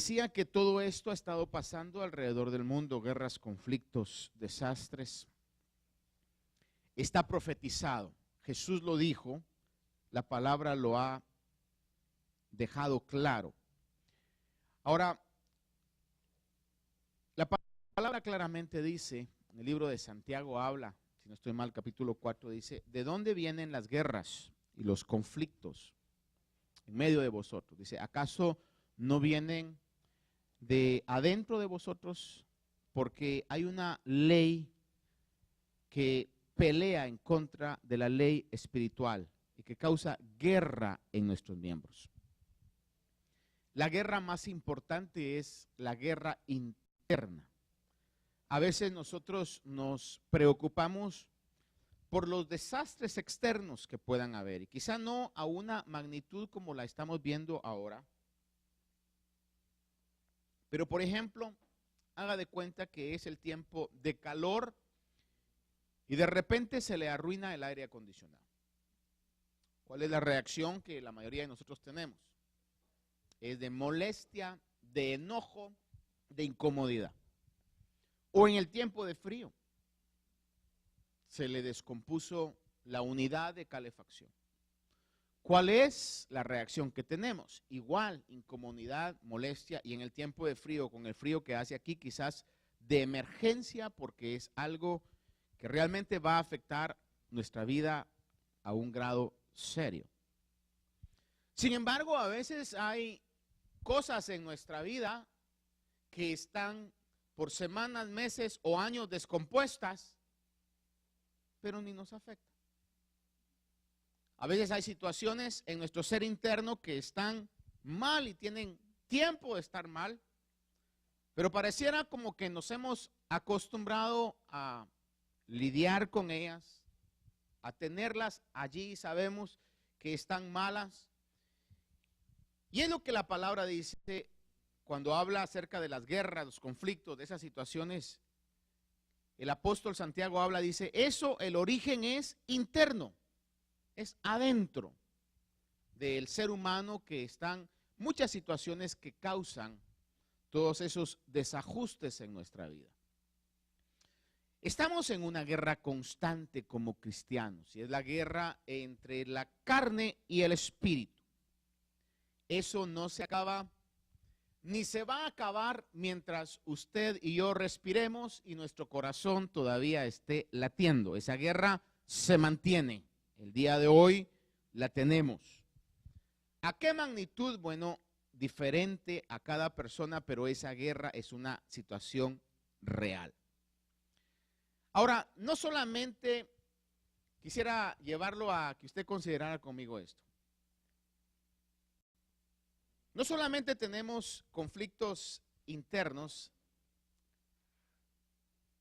decía que todo esto ha estado pasando alrededor del mundo, guerras, conflictos, desastres. Está profetizado. Jesús lo dijo, la palabra lo ha dejado claro. Ahora, la palabra claramente dice, en el libro de Santiago habla, si no estoy mal, capítulo 4, dice, ¿de dónde vienen las guerras y los conflictos en medio de vosotros? Dice, ¿acaso no vienen de adentro de vosotros? Porque hay una ley que pelea en contra de la ley espiritual y que causa guerra en nuestros miembros. La guerra más importante es la guerra interna. A veces nosotros nos preocupamos por los desastres externos que puedan haber, y quizá no a una magnitud como la estamos viendo ahora. Pero, por ejemplo, haga de cuenta que es el tiempo de calor y de repente se le arruina el aire acondicionado. ¿Cuál es la reacción que la mayoría de nosotros tenemos? Es de molestia, de enojo, de incomodidad. O en el tiempo de frío, se le descompuso la unidad de calefacción. ¿Cuál es la reacción que tenemos? Igual, incomodidad, molestia, y en el tiempo de frío, con el frío que hace aquí, quizás de emergencia, porque es algo que realmente va a afectar nuestra vida a un grado serio. Sin embargo, a veces hay cosas en nuestra vida que están por semanas, meses o años descompuestas, pero ni nos afecta. A veces hay situaciones en nuestro ser interno que están mal y tienen tiempo de estar mal, pero pareciera como que nos hemos acostumbrado a lidiar con ellas, a tenerlas allí, sabemos que están malas. Y es lo que la palabra dice cuando habla acerca de las guerras, los conflictos, de esas situaciones. El apóstol Santiago habla, dice, eso, el origen es interno, es adentro del ser humano, que están muchas situaciones que causan todos esos desajustes en nuestra vida. Estamos en una guerra constante como cristianos, y es la guerra entre la carne y el espíritu. Eso no se acaba, ni se va a acabar mientras usted y yo respiremos y nuestro corazón todavía esté latiendo. Esa guerra se mantiene. El día de hoy la tenemos. ¿A qué magnitud? Bueno, diferente a cada persona, pero esa guerra es una situación real. Ahora, no solamente quisiera llevarlo a que usted considerara conmigo esto. No solamente tenemos conflictos internos,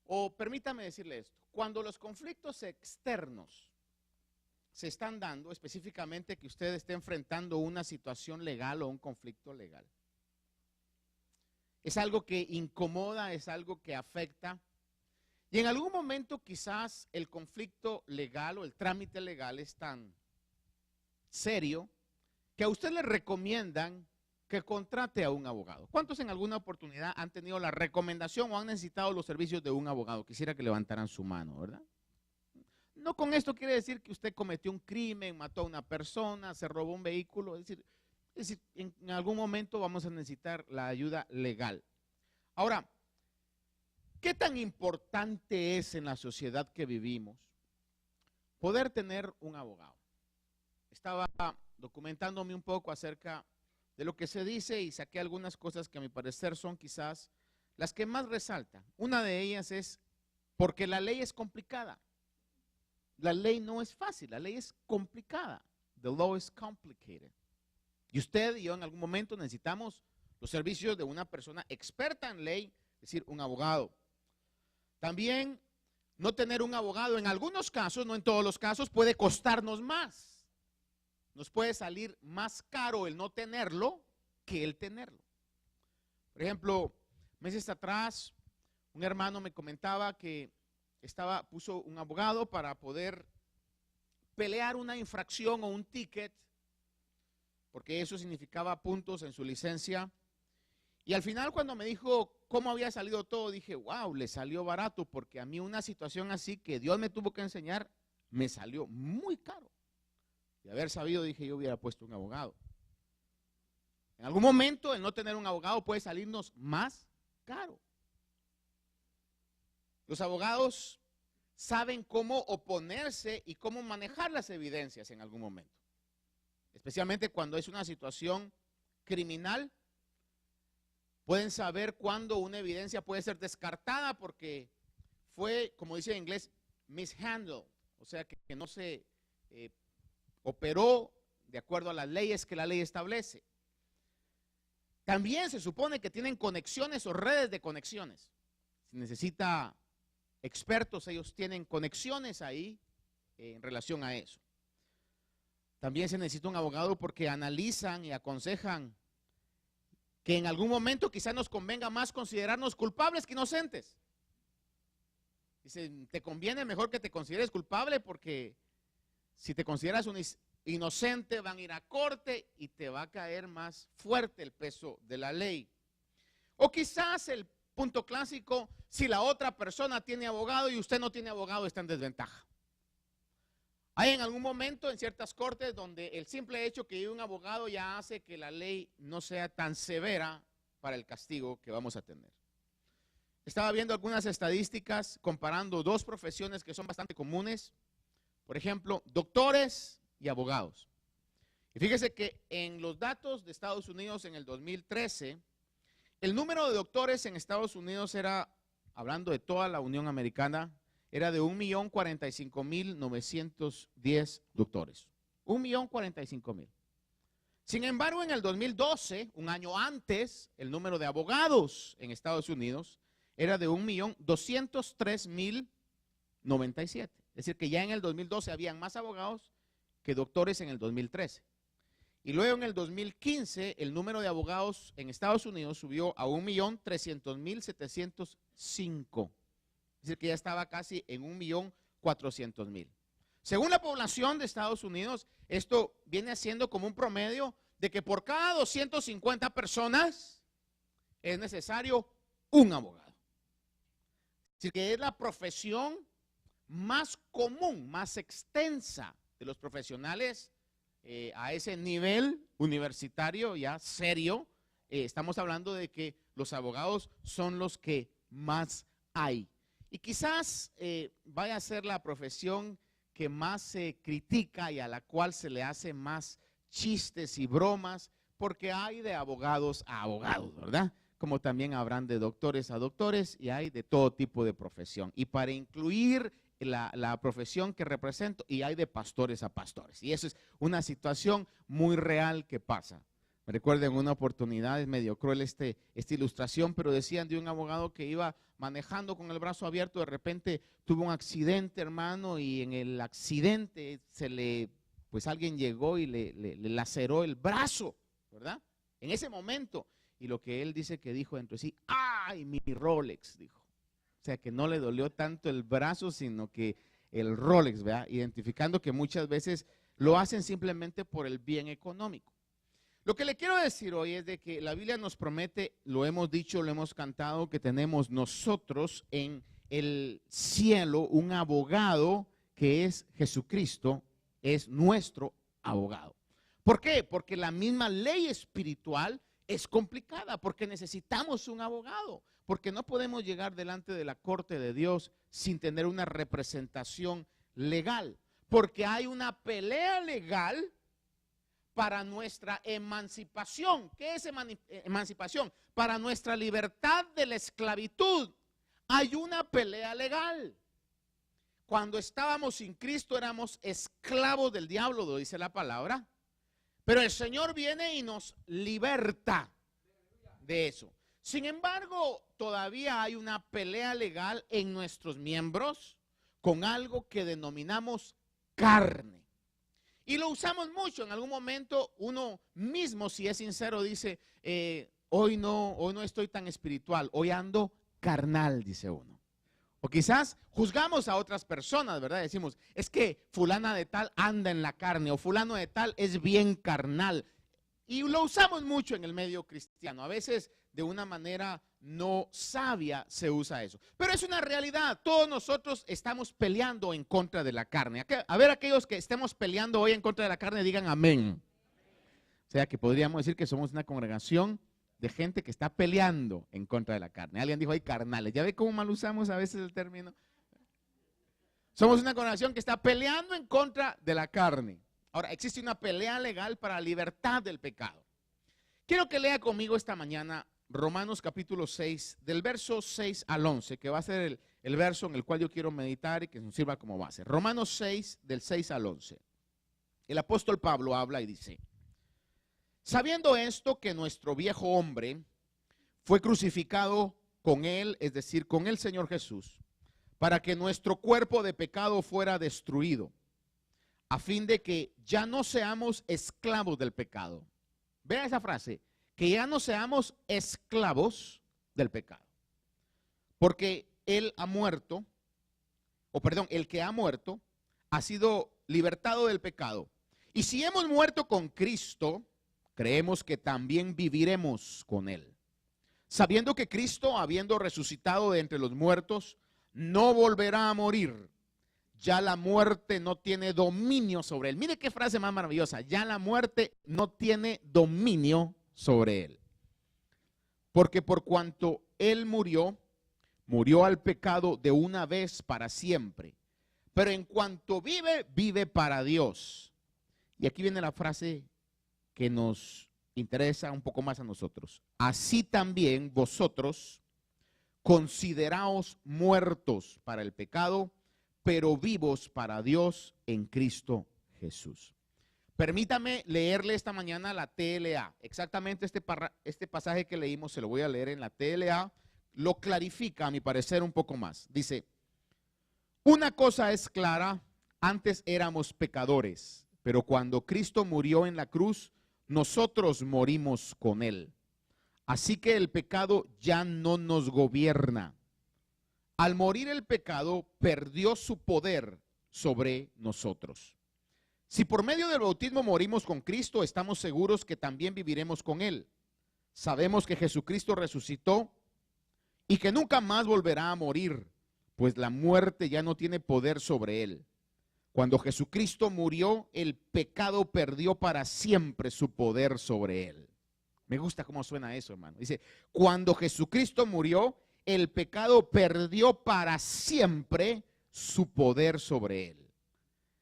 o permítame decirle esto, cuando los conflictos externos se están dando, específicamente que usted esté enfrentando una situación legal o un conflicto legal, es algo que incomoda, es algo que afecta, y en algún momento quizás el conflicto legal o el trámite legal es tan serio que a usted le recomiendan que contrate a un abogado. ¿Cuántos en alguna oportunidad han tenido la recomendación o han necesitado los servicios de un abogado? Quisiera que levantaran su mano, ¿verdad? No con esto quiere decir que usted cometió un crimen, mató a una persona, se robó un vehículo. Es decir, en algún momento vamos a necesitar la ayuda legal. Ahora, ¿qué tan importante es en la sociedad que vivimos poder tener un abogado? Estaba documentándome un poco acerca de lo que se dice y saqué algunas cosas que a mi parecer son quizás las que más resaltan. Una de ellas es porque la ley es complicada. La ley no es fácil, la ley es complicada. The law is complicated. Y usted y yo en algún momento necesitamos los servicios de una persona experta en ley, es decir, un abogado. También no tener un abogado en algunos casos, no en todos los casos, puede costarnos más. Nos puede salir más caro el no tenerlo que el tenerlo. Por ejemplo, meses atrás, un hermano me comentaba que puso un abogado para poder pelear una infracción o un ticket, porque eso significaba puntos en su licencia. Y al final cuando me dijo cómo había salido todo, dije, wow, le salió barato, porque a mí una situación así que Dios me tuvo que enseñar, me salió muy caro. De haber sabido, dije, yo hubiera puesto un abogado. En algún momento el no tener un abogado puede salirnos más caro. Los abogados saben cómo oponerse y cómo manejar las evidencias en algún momento. Especialmente cuando es una situación criminal, pueden saber cuándo una evidencia puede ser descartada porque fue, como dice en inglés, mishandled, o sea que no se operó de acuerdo a las leyes que la ley establece. También se supone que tienen conexiones o redes de conexiones. Si necesita expertos, ellos tienen conexiones ahí en relación a eso. También se necesita un abogado porque analizan y aconsejan que en algún momento quizás nos convenga más considerarnos culpables que inocentes. Dicen, te conviene mejor que te consideres culpable porque si te consideras un inocente van a ir a corte y te va a caer más fuerte el peso de la ley. O quizás el punto clásico, si la otra persona tiene abogado y usted no tiene abogado, está en desventaja. Hay en algún momento en ciertas cortes donde el simple hecho que hay un abogado ya hace que la ley no sea tan severa para el castigo que vamos a tener. Estaba viendo algunas estadísticas comparando dos profesiones que son bastante comunes. Por ejemplo, doctores y abogados. Y fíjese que en los datos de Estados Unidos en el 2013, el número de doctores en Estados Unidos era, hablando de toda la Unión Americana, era de 1.045.910 doctores. 1.045.000. Sin embargo, en el 2012, un año antes, el número de abogados en Estados Unidos era de 1.203.097. Es decir, que ya en el 2012 habían más abogados que doctores en el 2013. Y luego en el 2015 el número de abogados en Estados Unidos subió a 1.300.705. Es decir, que ya estaba casi en 1.400.000. Según la población de Estados Unidos, esto viene siendo como un promedio de que por cada 250 personas es necesario un abogado. Es decir, que es la profesión más común, más extensa de los profesionales a ese nivel universitario ya serio. Estamos hablando de que los abogados son los que más hay. Y quizás vaya a ser la profesión que más se critica y a la cual se le hace más chistes y bromas, porque hay de abogados a abogados, ¿verdad? Como también habrán de doctores a doctores y hay de todo tipo de profesión. Y para incluir la profesión que represento, y hay de pastores a pastores. Y eso es una situación muy real que pasa. Me recuerdo en una oportunidad, es medio cruel esta ilustración, pero decían de un abogado que iba manejando con el brazo abierto, de repente tuvo un accidente, hermano, y en el accidente pues alguien llegó y le laceró el brazo, ¿verdad? En ese momento. Y lo que él dice que dijo dentro de sí, ¡ay, mi Rolex!, dijo. O sea, que no le dolió tanto el brazo, sino que el Rolex, ¿verdad? Identificando que muchas veces lo hacen simplemente por el bien económico. Lo que le quiero decir hoy es de que la Biblia nos promete, lo hemos dicho, lo hemos cantado, que tenemos nosotros en el cielo un abogado que es Jesucristo, es nuestro abogado. ¿Por qué? Porque la misma ley espiritual es complicada, porque necesitamos un abogado, porque no podemos llegar delante de la corte de Dios sin tener una representación legal, porque hay una pelea legal para nuestra emancipación. ¿Qué es emancipación? Para nuestra libertad de la esclavitud. Hay una pelea legal. Cuando estábamos sin Cristo éramos esclavos del diablo, lo dice la palabra. Pero el Señor viene y nos liberta de eso. Sin embargo, todavía hay una pelea legal en nuestros miembros con algo que denominamos carne. Y lo usamos mucho. En algún momento uno mismo, si es sincero, dice, hoy no estoy tan espiritual, hoy ando carnal, dice uno. O quizás juzgamos a otras personas, ¿verdad? Decimos, es que fulana de tal anda en la carne, o fulano de tal es bien carnal. Y lo usamos mucho en el medio cristiano. A veces de una manera no sabia se usa eso. Pero es una realidad. Todos nosotros estamos peleando en contra de la carne. A ver, aquellos que estemos peleando hoy en contra de la carne, digan amén. O sea que podríamos decir que somos una congregación de gente que está peleando en contra de la carne. Alguien dijo ahí carnales. ¿Ya ve cómo mal usamos a veces el término? Somos una congregación que está peleando en contra de la carne. Ahora, existe una pelea legal para la libertad del pecado. Quiero que lea conmigo esta mañana Romanos capítulo 6, del verso 6 al 11, que va a ser el verso en el cual yo quiero meditar y que nos sirva como base. Romanos 6, del 6 al 11. El apóstol Pablo habla y dice: sabiendo esto, que nuestro viejo hombre fue crucificado con él, es decir, con el Señor Jesús, para que nuestro cuerpo de pecado fuera destruido, a fin de que ya no seamos esclavos del pecado. Vea esa frase, que ya no seamos esclavos del pecado. Porque él ha muerto, el que ha muerto ha sido libertado del pecado. Y si hemos muerto con Cristo, creemos que también viviremos con él. Sabiendo que Cristo, habiendo resucitado de entre los muertos, no volverá a morir. Ya la muerte no tiene dominio sobre él. Mire qué frase más maravillosa. Ya la muerte no tiene dominio sobre él. Porque por cuanto él murió, murió al pecado de una vez para siempre. Pero en cuanto vive, vive para Dios. Y aquí viene la frase que nos interesa un poco más a nosotros. Así también vosotros consideraos muertos para el pecado, pero vivos para Dios en Cristo Jesús. Permítame leerle esta mañana la TLA. Exactamente este pasaje que leímos se lo voy a leer en la TLA. Lo clarifica a mi parecer un poco más. Dice: una cosa es clara, antes éramos pecadores, pero cuando Cristo murió en la cruz, nosotros morimos con él. Así que el pecado ya no nos gobierna. Al morir el pecado, perdió su poder sobre nosotros. Si por medio del bautismo morimos con Cristo, estamos seguros que también viviremos con él. Sabemos que Jesucristo resucitó y que nunca más volverá a morir, pues la muerte ya no tiene poder sobre él. Cuando Jesucristo murió, el pecado perdió para siempre su poder sobre él. Me gusta cómo suena eso, hermano. Dice, cuando Jesucristo murió, el pecado perdió para siempre su poder sobre él.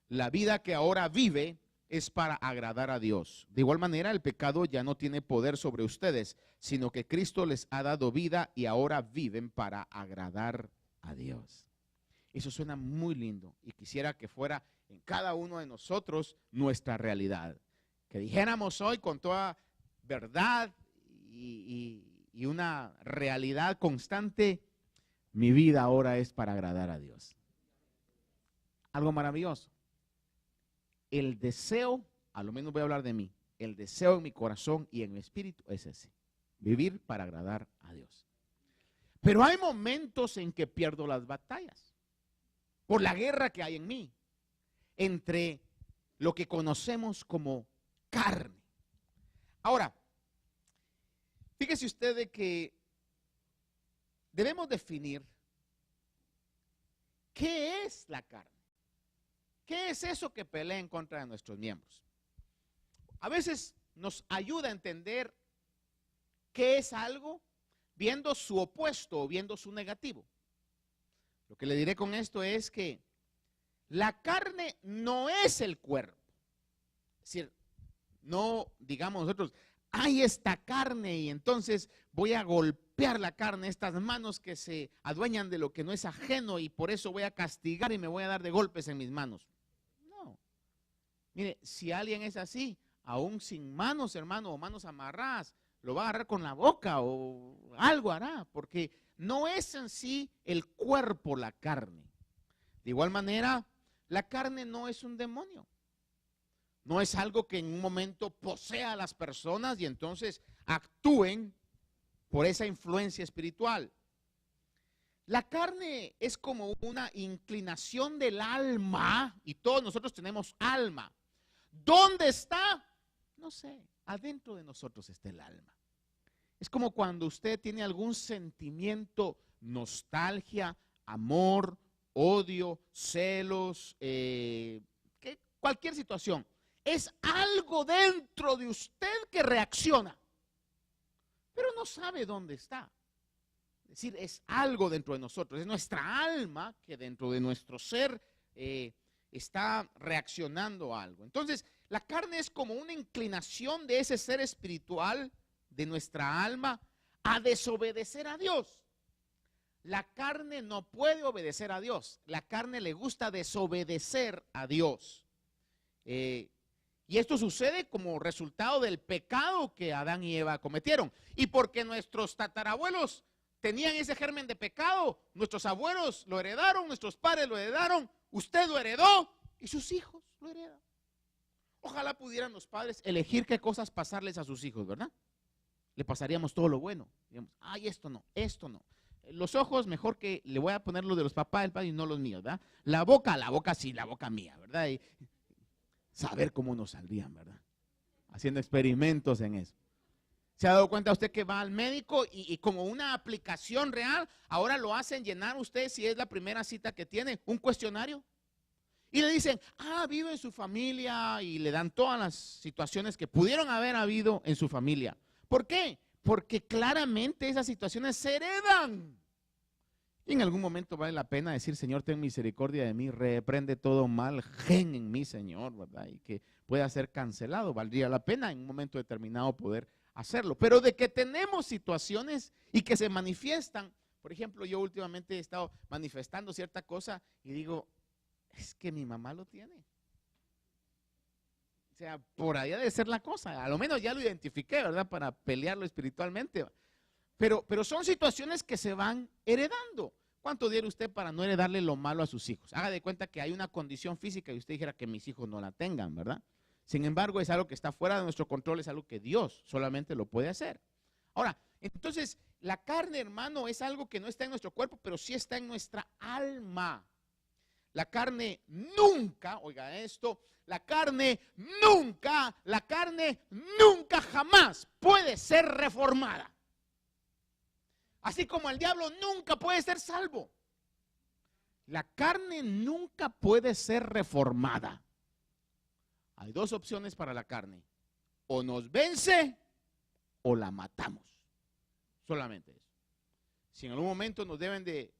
La vida que ahora vive es para agradar a Dios. De igual manera, el pecado ya no tiene poder sobre ustedes, sino que Cristo les ha dado vida y ahora viven para agradar a Dios. Eso suena muy lindo y quisiera que fuera en cada uno de nosotros nuestra realidad. Que dijéramos hoy con toda verdad y una realidad constante: mi vida ahora es para agradar a Dios. Algo maravilloso. El deseo, a lo menos voy a hablar de mí, el deseo en mi corazón y en mi espíritu es ese: vivir para agradar a Dios. Pero hay momentos en que pierdo las batallas por la guerra que hay en mí entre lo que conocemos como carne. Ahora, fíjese usted de que debemos definir qué es la carne. ¿Qué es eso que pelea en contra de nuestros miembros? A veces nos ayuda a entender qué es algo viendo su opuesto o viendo su negativo. Lo que le diré con esto es que la carne no es el cuerpo. Es decir, no digamos nosotros, hay esta carne y entonces voy a golpear la carne, estas manos que se adueñan de lo que no es ajeno y por eso voy a castigar y me voy a dar de golpes en mis manos. No. Mire, si alguien es así, aún sin manos, hermano, o manos amarradas, lo va a agarrar con la boca o algo hará, porque no es en sí el cuerpo la carne. De igual manera, la carne no es un demonio. No es algo que en un momento posea a las personas y entonces actúen por esa influencia espiritual. La carne es como una inclinación del alma, y todos nosotros tenemos alma. ¿Dónde está? No sé, adentro de nosotros está el alma. Es como cuando usted tiene algún sentimiento, nostalgia, amor, odio, celos, cualquier situación. Es algo dentro de usted que reacciona, pero no sabe dónde está. Es decir, es algo dentro de nosotros, es nuestra alma que dentro de nuestro ser está reaccionando a algo. Entonces, la carne es como una inclinación de ese ser espiritual, de nuestra alma, a desobedecer a Dios. La carne no puede obedecer a Dios. La carne le gusta desobedecer a Dios. Y esto sucede como resultado del pecado que Adán y Eva cometieron. Y porque nuestros tatarabuelos tenían ese germen de pecado, nuestros abuelos lo heredaron, nuestros padres lo heredaron, usted lo heredó y sus hijos lo heredan. Ojalá pudieran los padres elegir qué cosas pasarles a sus hijos, ¿verdad? Le pasaríamos todo lo bueno. Digamos, ay, esto no, esto no. Los ojos, mejor que le voy a poner los de los papás del padre y no los míos, ¿verdad? La boca sí, la boca mía, ¿verdad? Y saber cómo nos saldrían, ¿verdad? Haciendo experimentos en eso. ¿Se ha dado cuenta usted que va al médico y como una aplicación real, ahora lo hacen llenar usted, si es la primera cita que tiene, un cuestionario? Y le dicen, vive en su familia, y le dan todas las situaciones que pudieron haber habido en su familia. ¿Por qué? Porque claramente esas situaciones se heredan. Y en algún momento vale la pena decir, Señor, ten misericordia de mí, reprende todo mal gen en mí, Señor, ¿verdad? Y que pueda ser cancelado. Valdría la pena en un momento determinado poder hacerlo. Pero de que tenemos situaciones y que se manifiestan, por ejemplo, yo últimamente he estado manifestando cierta cosa y digo, es que mi mamá lo tiene. O sea, por ahí debe ser la cosa. A lo menos ya lo identifiqué, ¿verdad? Para pelearlo espiritualmente. Pero son situaciones que se van heredando. ¿Cuánto diera usted para no heredarle lo malo a sus hijos? Haga de cuenta que hay una condición física y usted dijera que mis hijos no la tengan, ¿verdad? Sin embargo, es algo que está fuera de nuestro control, es algo que Dios solamente lo puede hacer. Ahora, entonces, la carne, hermano, es algo que no está en nuestro cuerpo, pero sí está en nuestra alma. La carne nunca, oiga esto, la carne nunca jamás puede ser reformada. Así como el diablo nunca puede ser salvo. La carne nunca puede ser reformada. Hay dos opciones para la carne. O nos vence o la matamos. Solamente eso. Si en algún momento nos deben de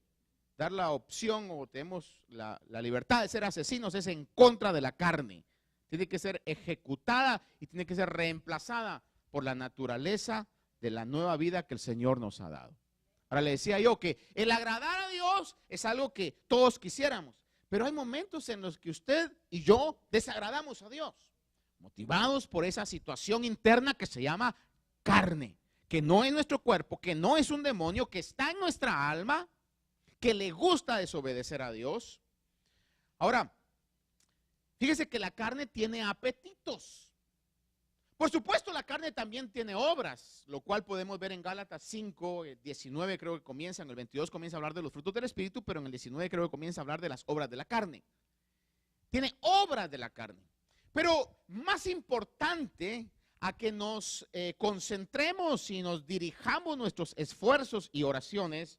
dar la opción o tenemos la libertad de ser asesinos, es en contra de la carne. Tiene que ser ejecutada y tiene que ser reemplazada por la naturaleza de la nueva vida que el Señor nos ha dado. Ahora le decía yo que el agradar a Dios es algo que todos quisiéramos, pero hay momentos en los que usted y yo desagradamos a Dios, motivados por esa situación interna que se llama carne, que no es nuestro cuerpo, que no es un demonio, que está en nuestra alma, que le gusta desobedecer a Dios. Ahora, fíjese que la carne tiene apetitos. Por supuesto, la carne también tiene obras, lo cual podemos ver en Gálatas 5, 19 creo que comienza, en el 22 comienza a hablar de los frutos del Espíritu, pero en el 19 creo que comienza a hablar de las obras de la carne. Tiene obras de la carne. Pero más importante a que nos concentremos y nos dirijamos nuestros esfuerzos y oraciones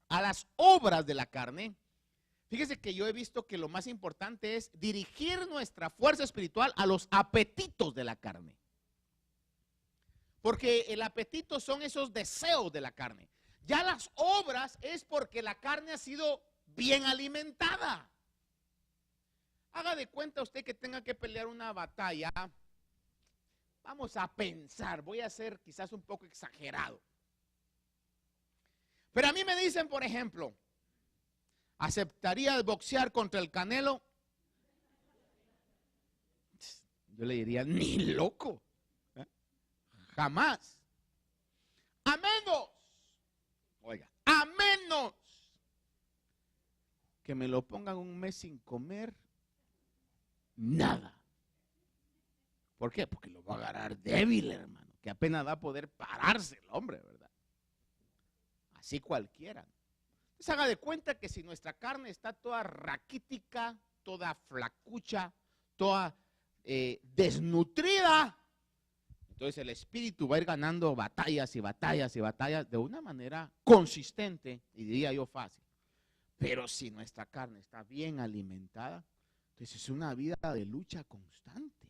a las obras de la carne. Fíjese que yo he visto que lo más importante es dirigir nuestra fuerza espiritual a los apetitos de la carne. Porque el apetito son esos deseos de la carne. Ya las obras es porque la carne ha sido bien alimentada. Haga de cuenta usted que tenga que pelear una batalla. Vamos a pensar, voy a ser quizás un poco exagerado. Pero a mí me dicen, por ejemplo, ¿aceptarías boxear contra el Canelo? Yo le diría, ni loco. Jamás. A menos, oiga, a menos que me lo pongan un mes sin comer nada. ¿Por qué? Porque lo va a agarrar débil, hermano, que apenas va a poder pararse el hombre, ¿verdad? Así cualquiera. Entonces haga de cuenta que si nuestra carne está toda raquítica, toda flacucha, toda desnutrida, Entonces el espíritu va a ir ganando batallas y batallas y batallas de una manera consistente y diría yo fácil. Pero si nuestra carne está bien alimentada, entonces es una vida de lucha constante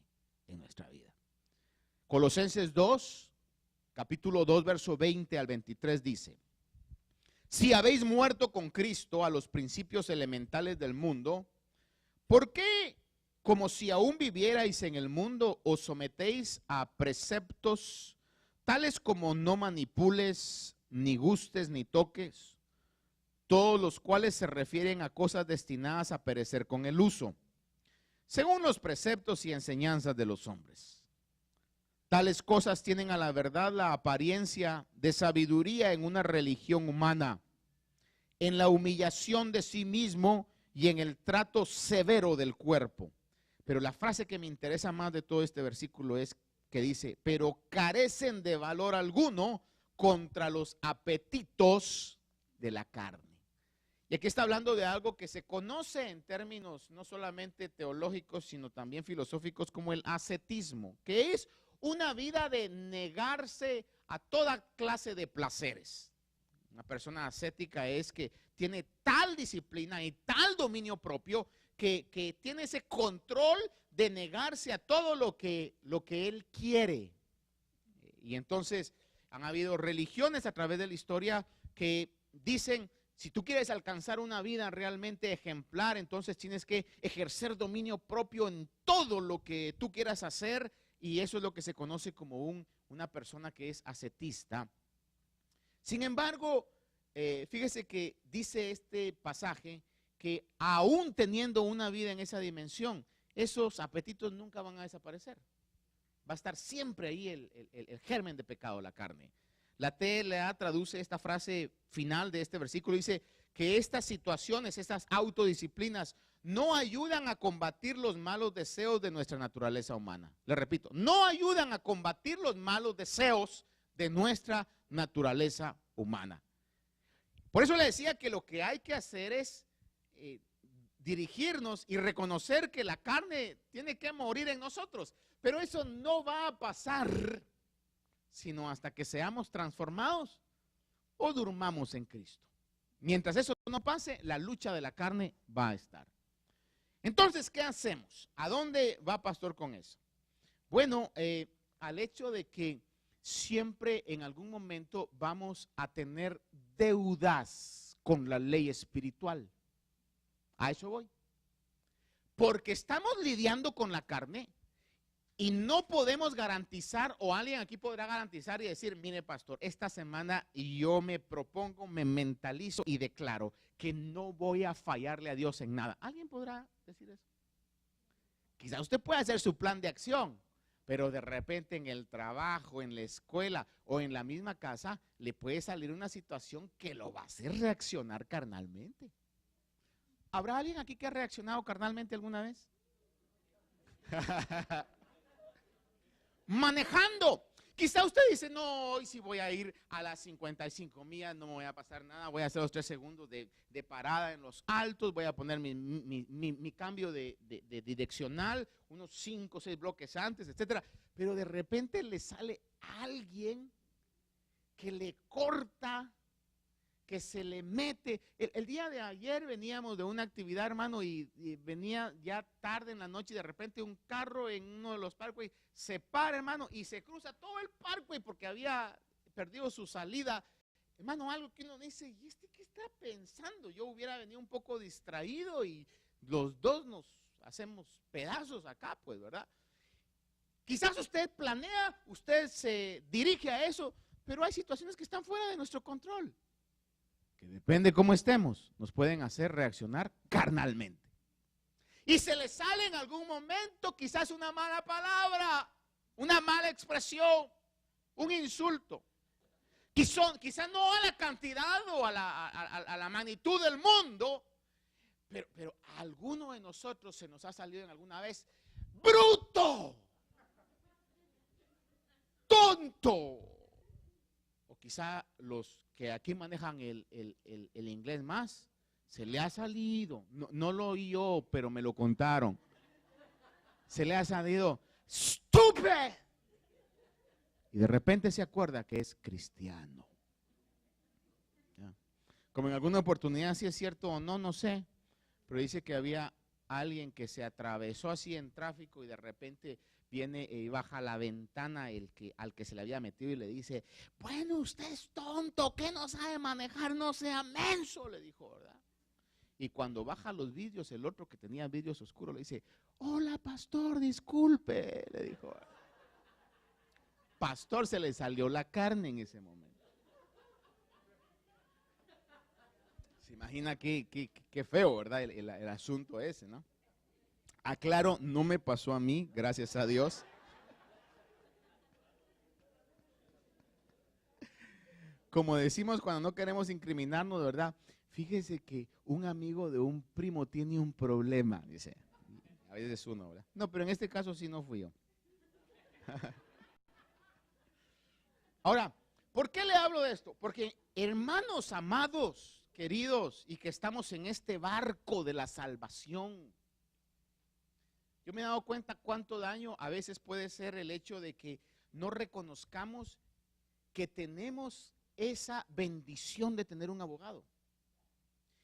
en nuestra vida. Colosenses 2, capítulo 2, verso 20 al 23 dice: si habéis muerto con Cristo a los principios elementales del mundo, ¿por qué, como si aún vivierais en el mundo, os sometéis a preceptos tales como no manipules, ni gustes, ni toques, todos los cuales se refieren a cosas destinadas a perecer con el uso, según los preceptos y enseñanzas de los hombres? Tales cosas tienen a la verdad la apariencia de sabiduría en una religión humana, en la humillación de sí mismo y en el trato severo del cuerpo. Pero la frase que me interesa más de todo este versículo es que dice: pero carecen de valor alguno contra los apetitos de la carne. Y aquí está hablando de algo que se conoce en términos no solamente teológicos, sino también filosóficos, como el ascetismo, que es una vida de negarse a toda clase de placeres. Una persona ascética es que tiene tal disciplina y tal dominio propio que tiene ese control de negarse a todo lo que él quiere. Y entonces han habido religiones a través de la historia que dicen: si tú quieres alcanzar una vida realmente ejemplar, entonces tienes que ejercer dominio propio en todo lo que tú quieras hacer, y eso es lo que se conoce como una persona que es ascetista. Sin embargo, fíjese que dice este pasaje que aún teniendo una vida en esa dimensión, esos apetitos nunca van a desaparecer. Va a estar siempre ahí el germen de pecado, la carne. La TLA traduce esta frase final de este versículo, dice que estas situaciones, estas autodisciplinas, no ayudan a combatir los malos deseos de nuestra naturaleza humana. Le repito, no ayudan a combatir los malos deseos de nuestra naturaleza humana. Por eso le decía que lo que hay que hacer es dirigirnos y reconocer que la carne tiene que morir en nosotros. Pero eso no va a pasar sino hasta que seamos transformados o durmamos en Cristo. Mientras eso no pase, la lucha de la carne va a estar. Entonces, ¿qué hacemos? ¿A dónde va Pastor con eso? Bueno, al hecho de que siempre en algún momento vamos a tener deudas con la ley espiritual. A eso voy. Porque estamos lidiando con la carne y no podemos garantizar, o alguien aquí podrá garantizar y decir: mire, pastor, esta semana yo me propongo, me mentalizo y declaro que no voy a fallarle a Dios en nada. ¿Alguien podrá decir eso? Quizá usted pueda hacer su plan de acción, pero de repente en el trabajo, en la escuela o en la misma casa le puede salir una situación que lo va a hacer reaccionar carnalmente. ¿Habrá alguien aquí que ha reaccionado carnalmente alguna vez? Manejando. Quizá usted dice: no, hoy sí voy a ir a las 55 millas, no me voy a pasar nada, voy a hacer los 3 segundos de parada en los altos, voy a poner mi cambio de direccional unos 5 o 6 bloques antes, etcétera. Pero de repente le sale alguien que le corta, que se le mete. El día de ayer veníamos de una actividad, hermano, y venía ya tarde en la noche y de repente un carro en uno de los parkways se para, hermano, y se cruza todo el parkway porque había perdido su salida. Hermano, algo que uno dice: ¿y este qué está pensando? Yo hubiera venido un poco distraído y los dos nos hacemos pedazos acá, pues, ¿verdad? Quizás usted planea, usted se dirige a eso, pero hay situaciones que están fuera de nuestro control, que depende cómo estemos, nos pueden hacer reaccionar carnalmente. Y se le sale en algún momento quizás una mala palabra, una mala expresión, un insulto. Quizás no a la cantidad o a la magnitud del mundo, pero a alguno de nosotros se nos ha salido en alguna vez: bruto, tonto. O quizá los que aquí manejan el inglés más, se le ha salido, no lo oí yo, pero me lo contaron, se le ha salido: stupid. y de repente se acuerda que es cristiano. ¿Ya? Como en alguna oportunidad, si es cierto o no, no sé, pero dice que había alguien que se atravesó así en tráfico y de repente viene y baja la ventana al que se le había metido y le dice, bueno, usted es tonto, ¿qué no sabe manejar? No sea menso, le dijo, ¿verdad? Y cuando baja los vidrios, el otro que tenía vidrios oscuros le dice, hola pastor, disculpe, le dijo. Pastor, se le salió la carne en ese momento. Se imagina qué feo, ¿verdad? El asunto ese, ¿no? Aclaro, no me pasó a mí, gracias a Dios. Como decimos cuando no queremos incriminarnos, de verdad, fíjese que un amigo de un primo tiene un problema, dice. A veces es uno, ¿verdad? No, pero en este caso sí no fui yo. Ahora, ¿por qué le hablo de esto? Porque hermanos amados, queridos, y que estamos en este barco de la salvación, yo me he dado cuenta cuánto daño a veces puede ser el hecho de que no reconozcamos que tenemos esa bendición de tener un abogado.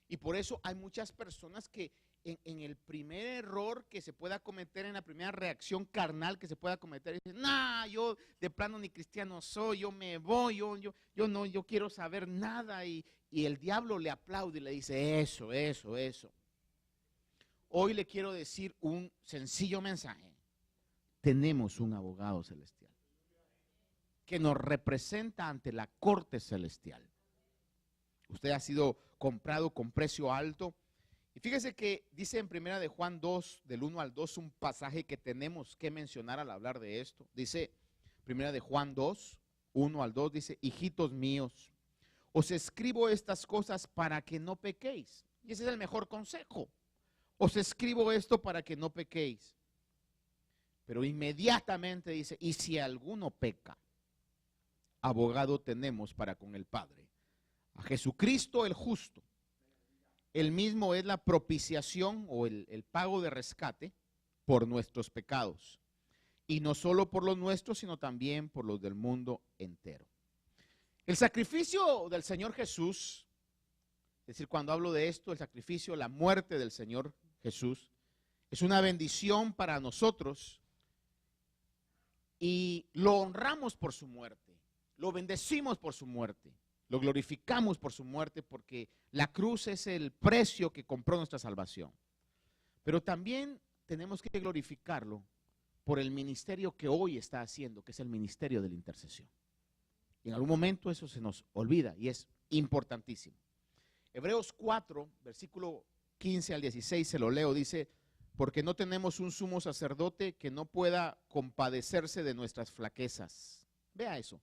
Y por eso hay muchas personas que en el primer error que se pueda cometer, en la primera reacción carnal que se pueda cometer, dicen, nah, yo de plano ni cristiano soy, yo me voy, yo quiero saber nada. Y el diablo le aplaude y le dice, eso. Hoy le quiero decir un sencillo mensaje. Tenemos un abogado celestial que nos representa ante la corte celestial. Usted ha sido comprado con precio alto. Y fíjese que dice en primera de Juan 2, del 1 al 2, un pasaje que tenemos que mencionar al hablar de esto. Dice primera de Juan 2, 1 al 2, dice, hijitos míos, os escribo estas cosas para que no pequéis. Y ese es el mejor consejo. Os escribo esto para que no pequéis. Pero inmediatamente dice, y si alguno peca, abogado tenemos para con el Padre, a Jesucristo el justo. Él mismo es la propiciación o el pago de rescate por nuestros pecados. Y no solo por los nuestros, sino también por los del mundo entero. El sacrificio del Señor Jesús, es decir, cuando hablo de esto, el sacrificio, la muerte del Señor Jesús, es una bendición para nosotros y lo honramos por su muerte, lo bendecimos por su muerte. Lo glorificamos por su muerte porque la cruz es el precio que compró nuestra salvación. Pero también tenemos que glorificarlo por el ministerio que hoy está haciendo, que es el ministerio de la intercesión. Y en algún momento eso se nos olvida y es importantísimo. Hebreos 4, versículo 15 al 16, se lo leo, dice, porque no tenemos un sumo sacerdote que no pueda compadecerse de nuestras flaquezas. Vea eso.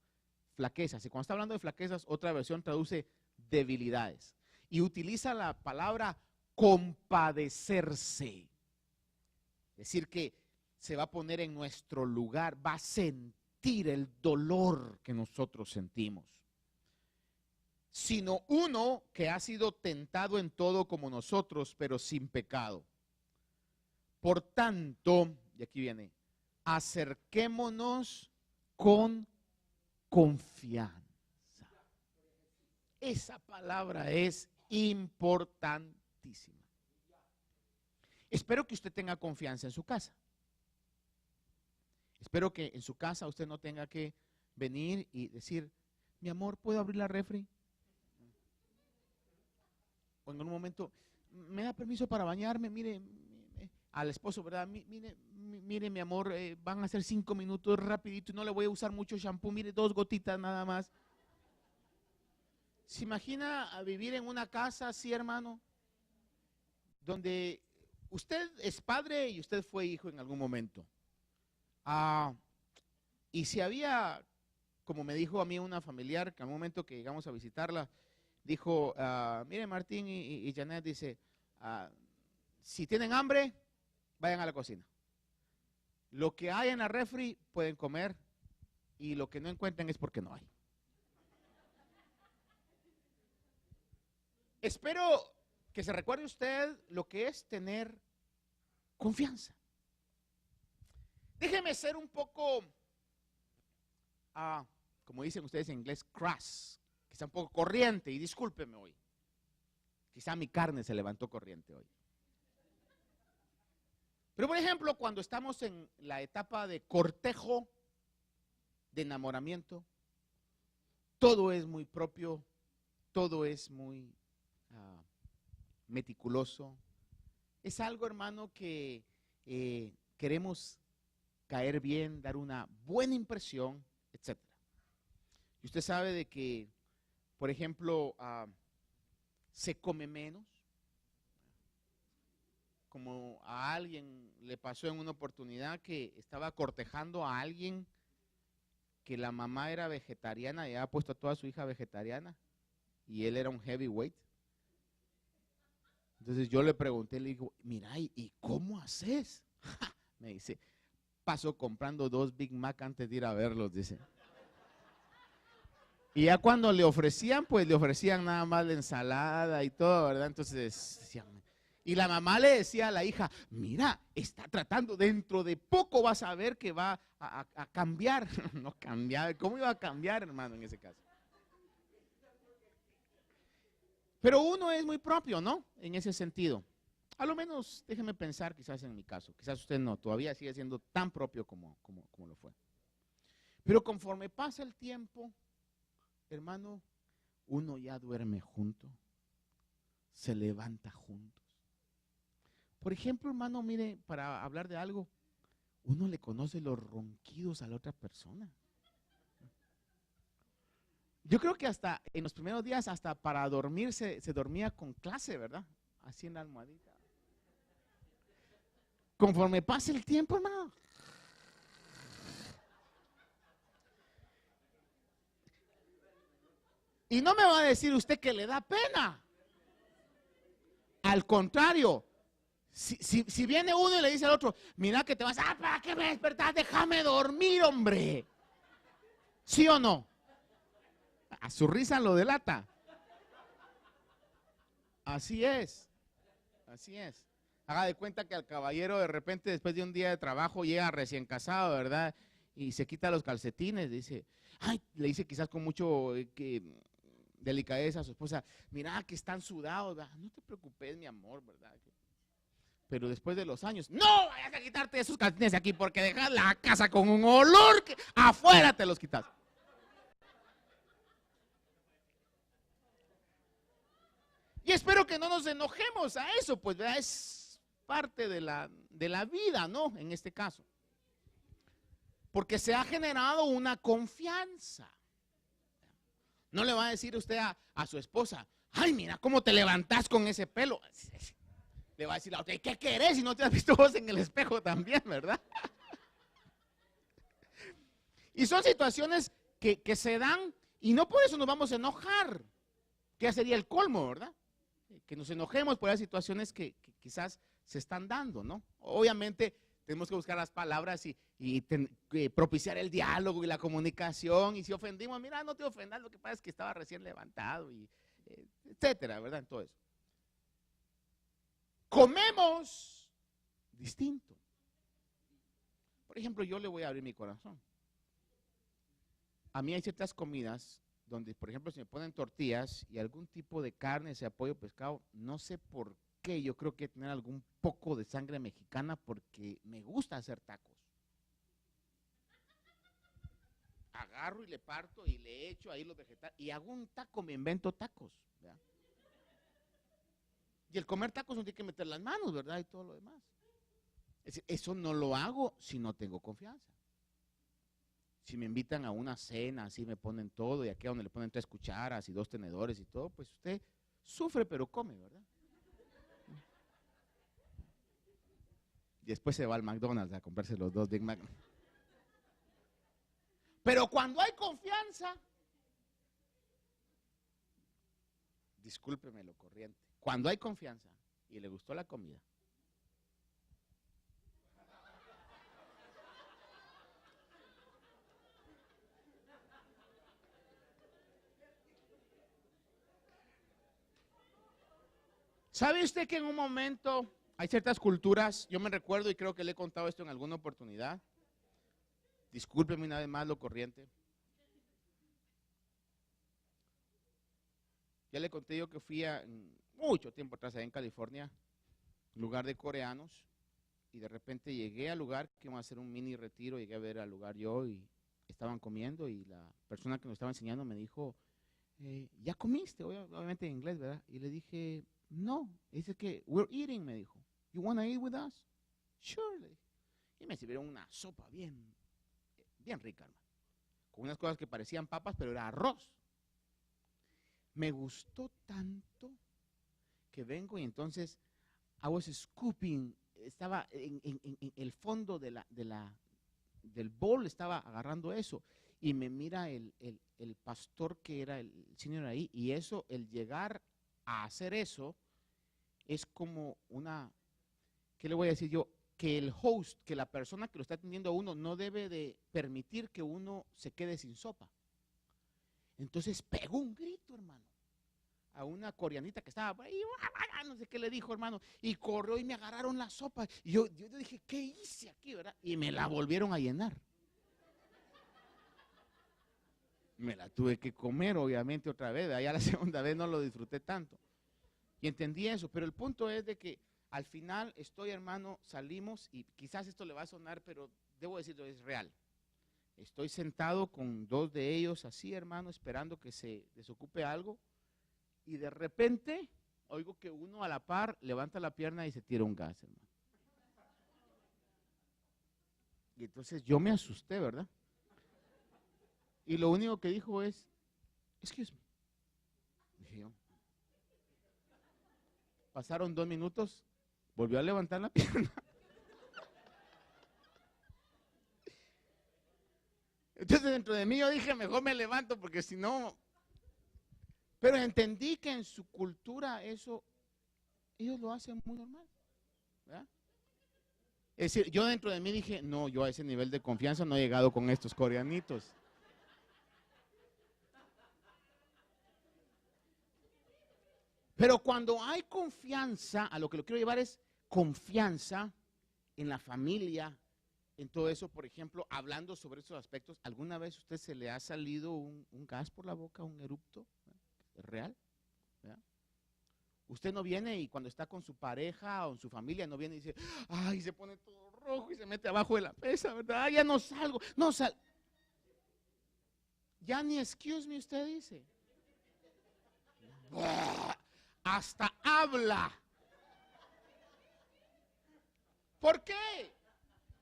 Flaquezas, y cuando está hablando de flaquezas, otra versión traduce debilidades y utiliza la palabra compadecerse, es decir que se va a poner en nuestro lugar, va a sentir el dolor que nosotros sentimos, sino uno que ha sido tentado en todo como nosotros, pero sin pecado. Por tanto, y aquí viene, acerquémonos con confianza. Esa palabra es importantísima. Espero que usted tenga confianza en su casa. Espero que en su casa usted no tenga que venir y decir, mi amor, ¿puedo abrir la refri? O en un momento, ¿me da permiso para bañarme? Mire, al esposo, ¿verdad? Mire, mi amor, van a ser 5 minutos rapidito y no le voy a usar mucho shampoo, mire, 2 gotitas nada más. ¿Se imagina a vivir en una casa así, hermano? Donde usted es padre y usted fue hijo en algún momento. Y si había, como me dijo a mí una familiar, que al momento que llegamos a visitarla, dijo, mire Martín y Janet, dice, si tienen hambre, vayan a la cocina. Lo que hay en la refri pueden comer y lo que no encuentren es porque no hay. Espero que se recuerde usted lo que es tener confianza. Déjeme ser un poco como dicen ustedes en inglés, crass, que está un poco corriente, y discúlpeme hoy. Quizá mi carne se levantó corriente hoy. Pero por ejemplo, cuando estamos en la etapa de cortejo, de enamoramiento, todo es muy propio, todo es muy meticuloso. Es algo, hermano, que queremos caer bien, dar una buena impresión, etc. Y usted sabe de que, por ejemplo, se come menos. Como a alguien le pasó en una oportunidad que estaba cortejando a alguien que la mamá era vegetariana y había puesto a toda su hija vegetariana y él era un heavyweight. Entonces yo le pregunté, le digo, mira, ¿y cómo haces? Me dice, paso comprando 2 Big Mac antes de ir a verlos, dice. Y ya cuando le ofrecían, pues le ofrecían nada más la ensalada y todo, ¿verdad? Entonces decían, y la mamá le decía a la hija, mira, está tratando, dentro de poco vas a ver que va a cambiar. No cambiar, ¿cómo iba a cambiar, hermano, en ese caso? Pero uno es muy propio, ¿no? En ese sentido. A lo menos, déjeme pensar, quizás en mi caso, quizás usted no, todavía sigue siendo tan propio como lo fue. Pero conforme pasa el tiempo, hermano, uno ya duerme junto, se levanta juntos. Por ejemplo, hermano, mire, para hablar de algo, uno le conoce los ronquidos a la otra persona. Yo creo que hasta en los primeros días, hasta para dormir se dormía con clase, ¿verdad? Así en la almohadita. Conforme pasa el tiempo, hermano. Y no me va a decir usted que le da pena. Al contrario, si viene uno y le dice al otro, mira que te vas, ¿para qué me despertás? Déjame dormir, hombre. ¿Sí o no? A su risa lo delata. Así es. Así es. Haga de cuenta que al caballero de repente después de un día de trabajo llega recién casado, ¿verdad? Y se quita los calcetines, dice, ay, le dice quizás con mucho delicadeza a su esposa, mira que están sudados, ¿verdad? No te preocupes, mi amor, ¿verdad? Pero después de los años, no vayas a quitarte esos calcetines aquí porque dejas la casa con un olor que afuera te los quitas. Y espero que no nos enojemos a eso, pues ¿verdad? Es parte de la vida, ¿no? En este caso. Porque se ha generado una confianza. No le va a decir usted a su esposa, ay, mira cómo te levantás con ese pelo. Le va a decir a usted, ¿qué querés si no te has visto vos en el espejo también, verdad? Y son situaciones que se dan y no por eso nos vamos a enojar, que sería el colmo, ¿verdad? Que nos enojemos por las situaciones que quizás se están dando, ¿no? Obviamente tenemos que buscar las palabras y propiciar el diálogo y la comunicación, y si ofendimos, mira, no te ofendas, lo que pasa es que estaba recién levantado, y etcétera, ¿verdad? En todo eso. Comemos distinto. Por ejemplo, yo le voy a abrir mi corazón. A mí hay ciertas comidas donde, por ejemplo, si me ponen tortillas y algún tipo de carne, sea pollo, pescado, no sé por qué, yo creo que tener algún poco de sangre mexicana porque me gusta hacer tacos. Agarro y le parto y le echo ahí los vegetales y hago un taco, me invento tacos, ¿verdad? Y el comer tacos no tiene que meter las manos, ¿verdad? Y todo lo demás. Es decir, eso no lo hago si no tengo confianza. Si me invitan a una cena, así me ponen todo, y aquí donde le ponen 3 cucharas y 2 tenedores y todo, pues usted sufre pero come, ¿verdad? Y después se va al McDonald's a comprarse los 2 Big Mac. Pero cuando hay confianza, discúlpeme lo corriente, cuando hay confianza y le gustó la comida, ¿sabe usted que en un momento hay ciertas culturas, yo me recuerdo y creo que le he contado esto en alguna oportunidad, discúlpeme una vez más lo corriente, Ya le conté yo que fui mucho tiempo atrás allá en California, lugar de coreanos, y de repente llegué al lugar que iba a hacer un mini retiro, llegué a ver al lugar yo y estaban comiendo y la persona que nos estaba enseñando me dijo, ¿ya comiste? Obviamente en inglés, ¿verdad? Y le dije, no, dice que we're eating, me dijo. You wanna eat with us? Sure, le dije. Y me sirvieron una sopa bien rica, hermano, con unas cosas que parecían papas, pero era arroz. Me gustó tanto que vengo y entonces I was scooping, estaba en el fondo del bowl, estaba agarrando eso y me mira el pastor que era el señor ahí, y eso, el llegar a hacer eso es como ¿qué le voy a decir yo? Que el host, que la persona que lo está atendiendo a uno no debe de permitir que uno se quede sin sopa. Entonces pegó un grito, hermano, a una coreanita que estaba por ahí, no sé qué le dijo, hermano, y corrió y me agarraron la sopa. Y yo dije, ¿qué hice aquí, verdad? Y me la volvieron a llenar. Me la tuve que comer, obviamente, otra vez. Allá la segunda vez no lo disfruté tanto. Y entendí eso, pero el punto es de que al final hermano, salimos, y quizás esto le va a sonar, pero debo decirlo, es real. Estoy sentado con dos de ellos así, hermano, esperando que se desocupe algo, y de repente oigo que uno a la par levanta la pierna y se tira un gas, hermano. Y entonces yo me asusté, ¿verdad? Y lo único que dijo es, excuse me. Dije yo. Pasaron 2 minutos, volvió a levantar la pierna. Entonces dentro de mí yo dije, mejor me levanto porque si no. Pero entendí que en su cultura eso, ellos lo hacen muy normal, ¿verdad? Es decir, yo dentro de mí dije, no, yo a ese nivel de confianza no he llegado con estos coreanitos. Pero cuando hay confianza, a lo que lo quiero llevar es confianza en la familia, en todo eso. Por ejemplo, hablando sobre estos aspectos, ¿alguna vez a usted se le ha salido un gas por la boca, un erupto? ¿Es real? ¿Verdad? Usted no viene y cuando está con su pareja o en su familia no viene y dice, ay, se pone todo rojo y se mete abajo de la mesa, ¿verdad? Ya no salgo, no sal. Ya ni excuse me usted dice. Hasta habla. ¿Por qué?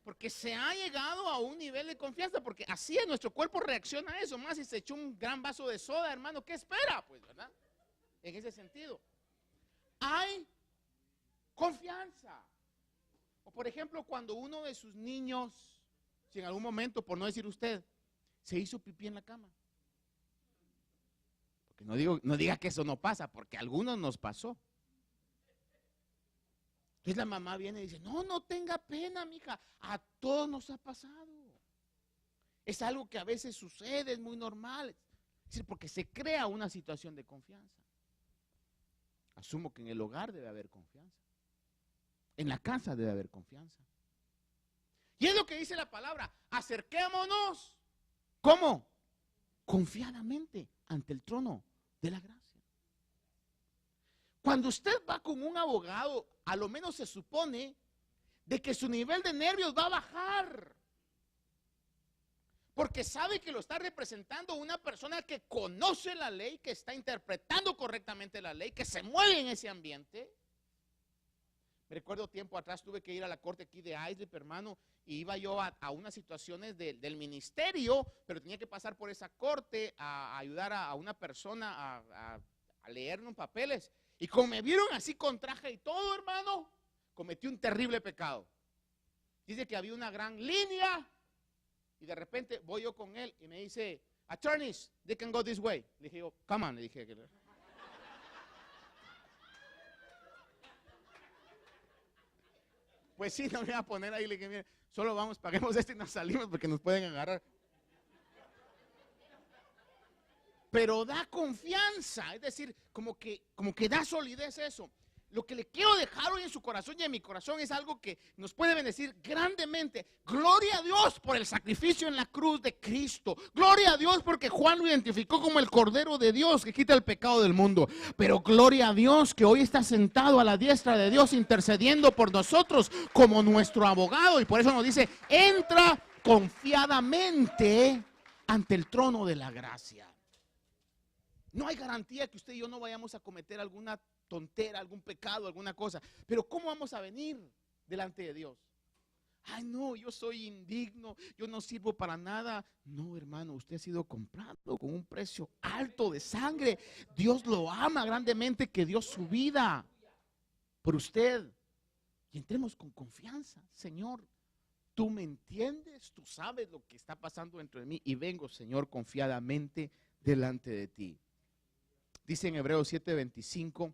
Porque se ha llegado a un nivel de confianza, porque así es, nuestro cuerpo reacciona a eso. Más si se echó un gran vaso de soda, hermano, ¿qué espera? Pues, ¿verdad? En ese sentido. Hay confianza. O por ejemplo, cuando uno de sus niños, si en algún momento, por no decir usted, se hizo pipí en la cama. Porque no diga que eso no pasa, porque a algunos nos pasó. Entonces la mamá viene y dice, no tenga pena, mija, a todos nos ha pasado. Es algo que a veces sucede, es muy normal. Es decir, porque se crea una situación de confianza. Asumo que en el hogar debe haber confianza. En la casa debe haber confianza. Y es lo que dice la palabra, acerquémonos. ¿Cómo? Confiadamente ante el trono de la gracia. Cuando usted va con un abogado, a lo menos se supone de que su nivel de nervios va a bajar. Porque sabe que lo está representando una persona que conoce la ley, que está interpretando correctamente la ley, que se mueve en ese ambiente. Me recuerdo tiempo atrás tuve que ir a la corte aquí de Islip, hermano, y iba yo a unas situaciones del ministerio, pero tenía que pasar por esa corte a ayudar a una persona a leer unos papeles. Y como me vieron así con traje y todo, hermano, cometí un terrible pecado. Dice que había una gran línea y de repente voy yo con él y me dice, attorneys, they can go this way. Le dije yo, come on, le dije. Pues sí, no me voy a poner ahí, le dije, mire, solo vamos, paguemos esto y nos salimos porque nos pueden agarrar. Pero da confianza, es decir, como que da solidez eso. lo que le quiero dejar hoy en su corazón y en mi corazón es algo que nos puede bendecir grandemente. Gloria a Dios por el sacrificio en la cruz de Cristo. Gloria a Dios porque Juan lo identificó como el Cordero de Dios que quita el pecado del mundo. Pero gloria a Dios que hoy está sentado a la diestra de Dios intercediendo por nosotros como nuestro abogado. Y por eso nos dice, entra confiadamente ante el trono de la gracia. No hay garantía que usted y yo no vayamos a cometer alguna tontera, algún pecado, alguna cosa. Pero ¿cómo vamos a venir delante de Dios? Ay, no, yo soy indigno, yo no sirvo para nada. No, hermano, usted ha sido comprado con un precio alto de sangre. Dios lo ama grandemente, que dio su vida por usted. Y entremos con confianza. Señor, tú me entiendes, tú sabes lo que está pasando dentro de mí. Y vengo, Señor, confiadamente delante de ti. Dice en Hebreos 7:25,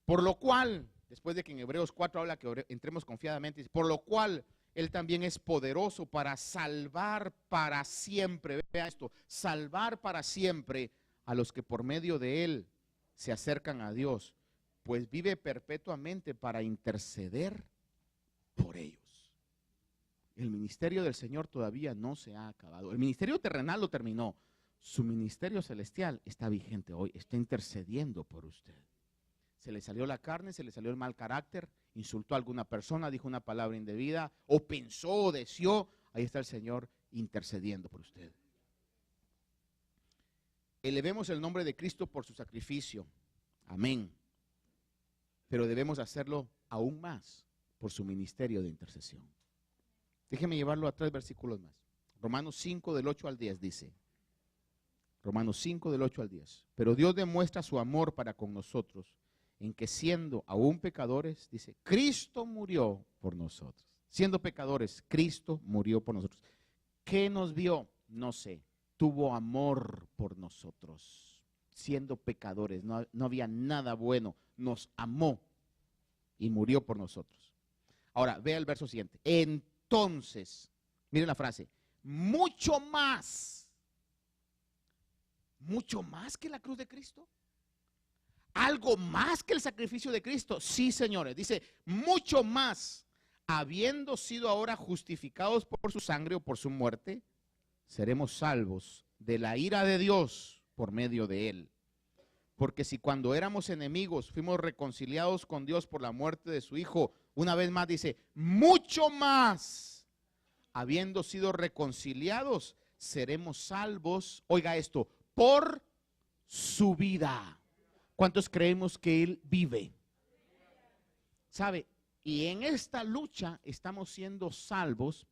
por lo cual, después de que en Hebreos 4 habla que entremos confiadamente, dice, por lo cual Él también es poderoso para salvar para siempre. Vea esto, salvar para siempre a los que por medio de Él se acercan a Dios, pues vive perpetuamente para interceder por ellos. El ministerio del Señor todavía no se ha acabado. El ministerio terrenal lo terminó. Su ministerio celestial está vigente hoy, está intercediendo por usted. Se le salió la carne, se le salió el mal carácter, insultó a alguna persona, dijo una palabra indebida, o pensó o deseó, ahí está el Señor intercediendo por usted. Elevemos el nombre de Cristo por su sacrificio, amén. Pero debemos hacerlo aún más por su ministerio de intercesión. Déjeme llevarlo a 3 versículos más. Romanos 5 del 8 al 10 dice, Romanos 5 del 8 al 10. Pero Dios demuestra su amor para con nosotros, en que siendo aún pecadores, dice, Cristo murió por nosotros. Siendo pecadores, Cristo murió por nosotros. ¿Qué nos vio? No sé. Tuvo amor por nosotros. Siendo pecadores, no había nada bueno. Nos amó y murió por nosotros. Ahora, vea el verso siguiente. Entonces, miren la frase, mucho más que la cruz de Cristo, algo más que el sacrificio de Cristo. Sí, señores, dice mucho más, habiendo sido ahora justificados por su sangre o por su muerte, seremos salvos de la ira de Dios por medio de él. Porque si cuando éramos enemigos fuimos reconciliados con Dios por la muerte de su Hijo, una vez más dice, mucho más, habiendo sido reconciliados, seremos salvos, oiga esto, por su vida. ¿Cuántos creemos que Él vive? ¿Sabe? Y en esta lucha estamos siendo salvos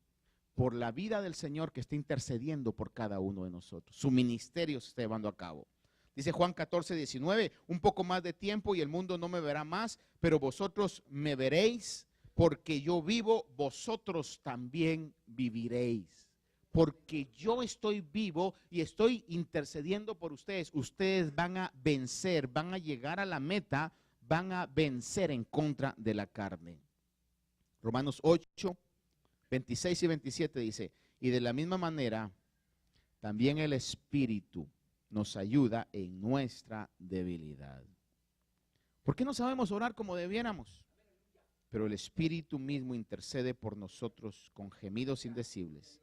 por la vida del Señor que está intercediendo por cada uno de nosotros. Su ministerio se está llevando a cabo. Dice Juan 14:19, un poco más de tiempo y el mundo no me verá más, pero vosotros me veréis, porque yo vivo, vosotros también viviréis. Porque yo estoy vivo y estoy intercediendo por ustedes. Ustedes van a vencer, van a llegar a la meta, van a vencer en contra de la carne. Romanos 8, 26 y 27 dice, y de la misma manera, también el Espíritu nos ayuda en nuestra debilidad. ¿Por qué no sabemos orar como debiéramos? Pero el Espíritu mismo intercede por nosotros con gemidos indecibles.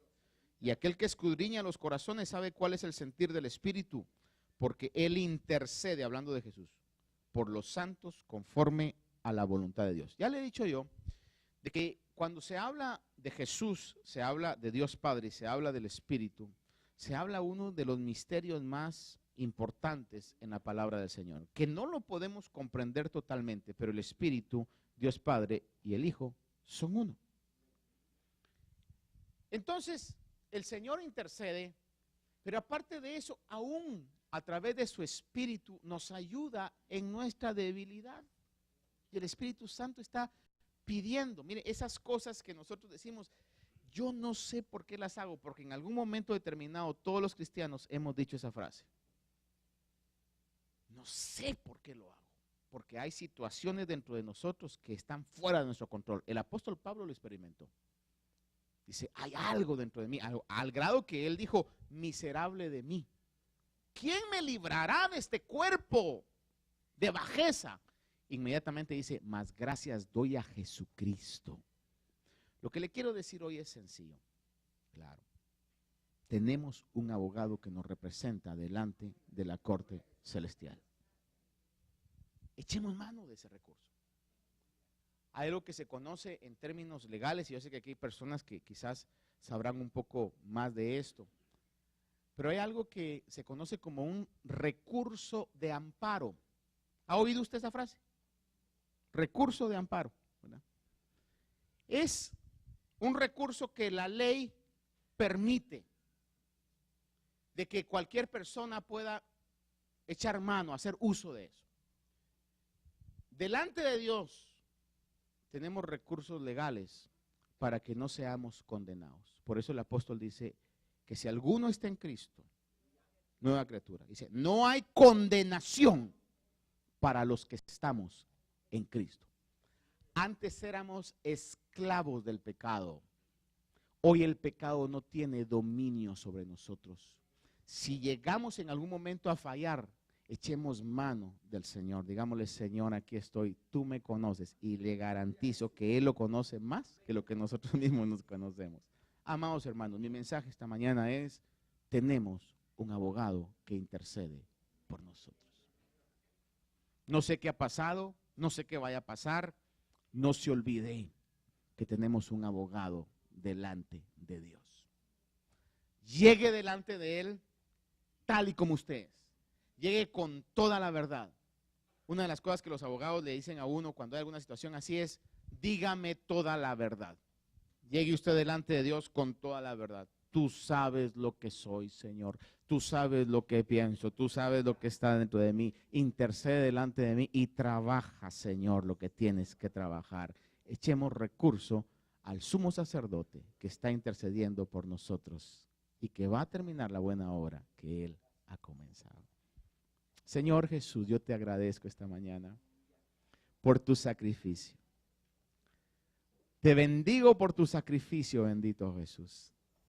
Y aquel que escudriña los corazones sabe cuál es el sentir del Espíritu, porque Él intercede, hablando de Jesús, por los santos conforme a la voluntad de Dios. Ya le he dicho yo, de que cuando se habla de Jesús, se habla de Dios Padre y se habla del Espíritu, se habla uno de los misterios más importantes en la palabra del Señor, que no lo podemos comprender totalmente, pero el Espíritu, Dios Padre y el Hijo son uno. Entonces, el Señor intercede, pero aparte de eso, aún a través de su Espíritu nos ayuda en nuestra debilidad. Y el Espíritu Santo está pidiendo, mire, esas cosas que nosotros decimos, yo no sé por qué las hago, porque en algún momento determinado todos los cristianos hemos dicho esa frase. No sé por qué lo hago, porque hay situaciones dentro de nosotros que están fuera de nuestro control. El apóstol Pablo lo experimentó. Dice, hay algo dentro de mí, al grado que él dijo, miserable de mí. ¿Quién me librará de este cuerpo de bajeza? inmediatamente dice, más gracias doy a Jesucristo. Lo que le quiero decir hoy es sencillo, claro. Tenemos un abogado que nos representa delante de la corte celestial. Echemos mano de ese recurso. Hay algo que se conoce en términos legales, y yo sé que aquí hay personas que quizás sabrán un poco más de esto, pero hay algo que se conoce como un recurso de amparo. ¿Ha oído usted esa frase? Recurso de amparo, ¿verdad? Es un recurso que la ley permite de que cualquier persona pueda echar mano, hacer uso de eso. Delante de Dios tenemos recursos legales para que no seamos condenados. Por eso el apóstol dice que si alguno está en Cristo, nueva criatura. Dice, no hay condenación para los que estamos en Cristo. Antes éramos esclavos del pecado. Hoy el pecado no tiene dominio sobre nosotros. Si llegamos en algún momento a fallar, echemos mano del Señor. Digámosle, Señor, aquí estoy, tú me conoces, y le garantizo que Él lo conoce más que lo que nosotros mismos nos conocemos. Amados hermanos, mi mensaje esta mañana es, tenemos un abogado que intercede por nosotros. No sé qué ha pasado, no sé qué vaya a pasar, no se olvide que tenemos un abogado delante de Dios. Llegue delante de Él tal y como usted es. Llegue con toda la verdad. Una de las cosas que los abogados le dicen a uno cuando hay alguna situación así es, dígame toda la verdad. Llegue usted delante de Dios con toda la verdad. Tú sabes lo que soy, Señor. Tú sabes lo que pienso. Tú sabes lo que está dentro de mí. Intercede delante de mí y trabaja, Señor, lo que tienes que trabajar. Echemos recurso al sumo sacerdote que está intercediendo por nosotros y que va a terminar la buena obra que Él ha comenzado. Señor Jesús, yo te agradezco esta mañana por tu sacrificio. Te bendigo por tu sacrificio, bendito Jesús.